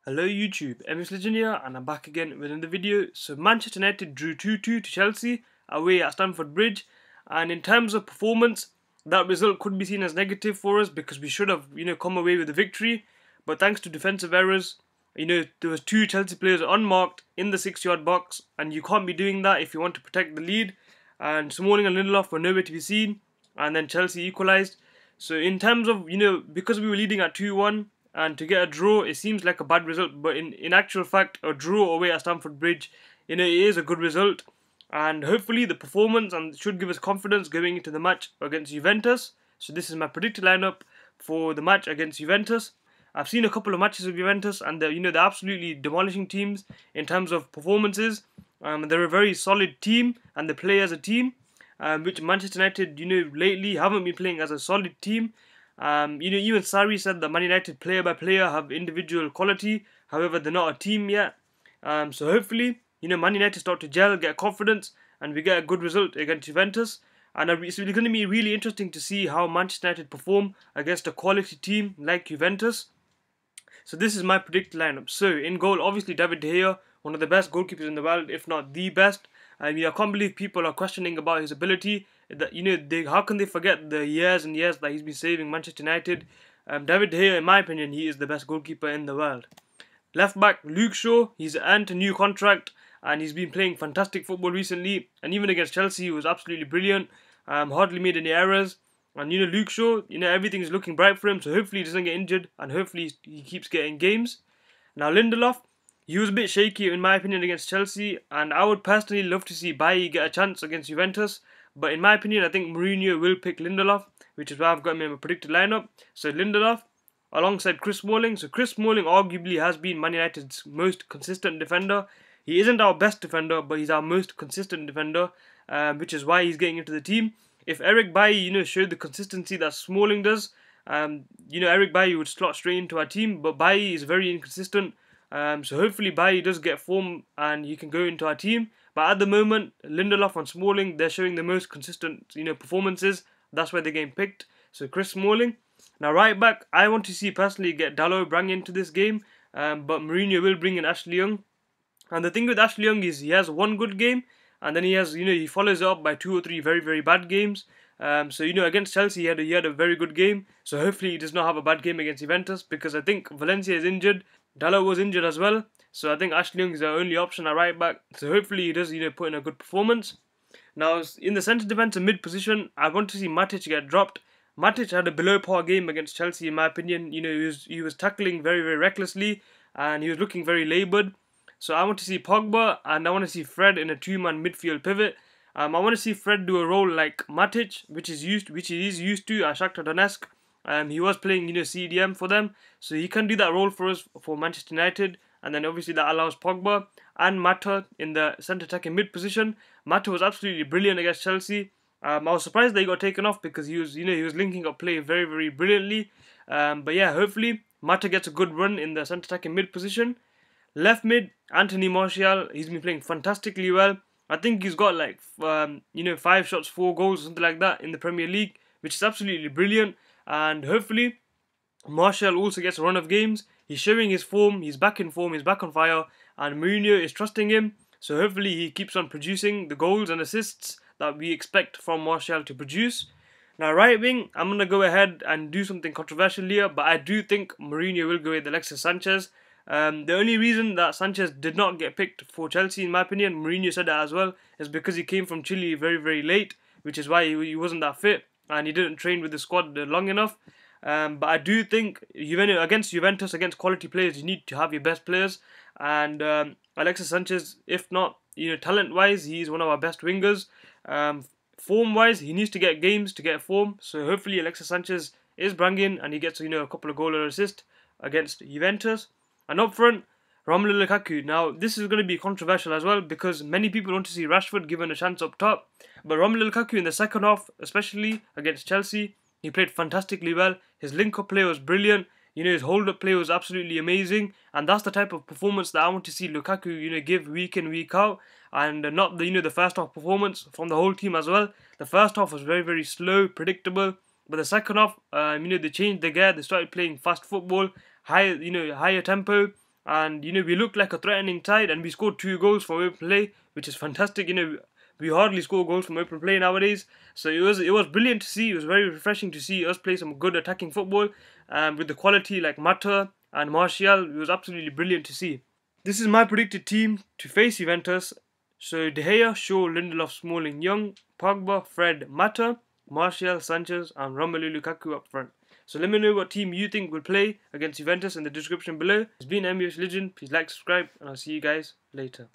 Hello YouTube, MS Legend here and I'm back again with another video. So Manchester United drew 2-2 to Chelsea away at Stamford Bridge, and in terms of performance that result could be seen as negative for us because we should have come away with a victory, but thanks to defensive errors there was two Chelsea players unmarked in the 6-yard box, and you can't be doing that if you want to protect the lead, and Smalling and Lindelof were nowhere to be seen, and then Chelsea equalised. So in terms of because we were leading at 2-1 and to get a draw, it seems like a bad result, but in actual fact, a draw away at Stamford Bridge, it is a good result, and hopefully the performance and should give us confidence going into the match against Juventus. So this is my predicted lineup for the match against Juventus. I've seen a couple of matches of Juventus, and they're absolutely demolishing teams in terms of performances. They're a very solid team, and they play as a team, which Manchester United lately haven't been playing as a solid team. Even Sarri said that Man United player by player have individual quality, however they're not a team yet. So hopefully, Man United start to gel, get confidence, and we get a good result against Juventus. And it's going to be really interesting to see how Manchester United perform against a quality team like Juventus. So this is my predicted lineup. So in goal, obviously David De Gea, one of the best goalkeepers in the world, if not the best. I can't believe people are questioning about his ability. That how can they forget the years and years that he's been saving Manchester United? David De Gea, in my opinion, he is the best goalkeeper in the world. Left back Luke Shaw, he's earned a new contract and he's been playing fantastic football recently. And even against Chelsea, he was absolutely brilliant. Hardly made any errors. And Luke Shaw, everything is looking bright for him. So hopefully he doesn't get injured and hopefully he keeps getting games. Now Lindelof, he was a bit shaky in my opinion against Chelsea, and I would personally love to see Bailly get a chance against Juventus. But in my opinion, I think Mourinho will pick Lindelof, which is why I've got him in my predicted lineup. So Lindelof alongside Chris Smalling. So Chris Smalling arguably has been Man United's most consistent defender. He isn't our best defender, but he's our most consistent defender, which is why he's getting into the team. If Eric Bailly, showed the consistency that Smalling does, Eric Bailly would slot straight into our team. But Bailly is very inconsistent. So hopefully Bailly does get form and he can go into our team. But at the moment, Lindelof and Smalling, they're showing the most consistent performances. That's why they're getting picked. So Chris Smalling. Now right back, I want to see personally get Dalot brought into this game. But Mourinho will bring in Ashley Young. And the thing with Ashley Young is he has one good game, and then he has he follows it up by 2 or 3 very, very bad games. So against Chelsea he had a very good game. So hopefully he does not have a bad game against Juventus, because I think Valencia is injured. Dalot was injured as well. So I think Ashley Young is our only option at right back. So hopefully he does put in a good performance. Now in the centre defence and mid position, I want to see Matic get dropped. Matic had a below par game against Chelsea in my opinion. He was tackling very, very recklessly and he was looking very laboured. So I want to see Pogba and I want to see Fred in a 2-man midfield pivot. I want to see Fred do a role like Matic, which he is used to at Shakhtar Donetsk. He was playing CDM for them, so he can do that role for us for Manchester United. And then obviously that allows Pogba and Mata in the centre attacking mid position. Mata was absolutely brilliant against Chelsea. I was surprised that he got taken off because he was linking up play very, very brilliantly. But yeah, hopefully Mata gets a good run in the centre attacking mid position. Left mid, Anthony Martial, he's been playing fantastically well. I think he's got like 5 shots, 4 goals, something like that in the Premier League, which is absolutely brilliant. And hopefully Martial also gets a run of games. He's showing his form, he's back in form, he's back on fire, and Mourinho is trusting him. So hopefully he keeps on producing the goals and assists that we expect from Martial to produce. Now right wing, I'm going to go ahead and do something controversial here, but I do think Mourinho will go with Alexis Sanchez. The only reason that Sanchez did not get picked for Chelsea, in my opinion, Mourinho said that as well, is because he came from Chile very, very late, which is why he wasn't that fit and he didn't train with the squad long enough. But I do think against Juventus, against quality players, you need to have your best players. And Alexis Sanchez, if not talent-wise, he's one of our best wingers. Form-wise, he needs to get games to get form. So hopefully Alexis Sanchez is bringing and he gets a couple of goal or assist against Juventus. And up front, Romelu Lukaku. Now, this is going to be controversial as well because many people want to see Rashford given a chance up top. But Romelu Lukaku in the second half, especially against Chelsea, he played fantastically well. His link-up play was brilliant. His hold-up play was absolutely amazing. And that's the type of performance that I want to see Lukaku, give week in, week out. And not the first half performance from the whole team as well. The first half was very, very slow, predictable. But the second half, they changed the gear. They started playing fast football, higher tempo, and you know, we looked like a threatening side, and we scored 2 goals from open play, which is fantastic. You know, we hardly score goals from open play nowadays, so it was brilliant to see. It was very refreshing to see us play some good attacking football, with the quality like Mata and Martial. It was absolutely brilliant to see. This is my predicted team to face Juventus. So De Gea, Shaw, Lindelof, Smalling, Young, Pogba, Fred, Mata, Martial, Sanchez, and Romelu Lukaku up front. So let me know what team you think will play against Juventus in the description below. It's been MUH Legend. Please like, subscribe, and I'll see you guys later.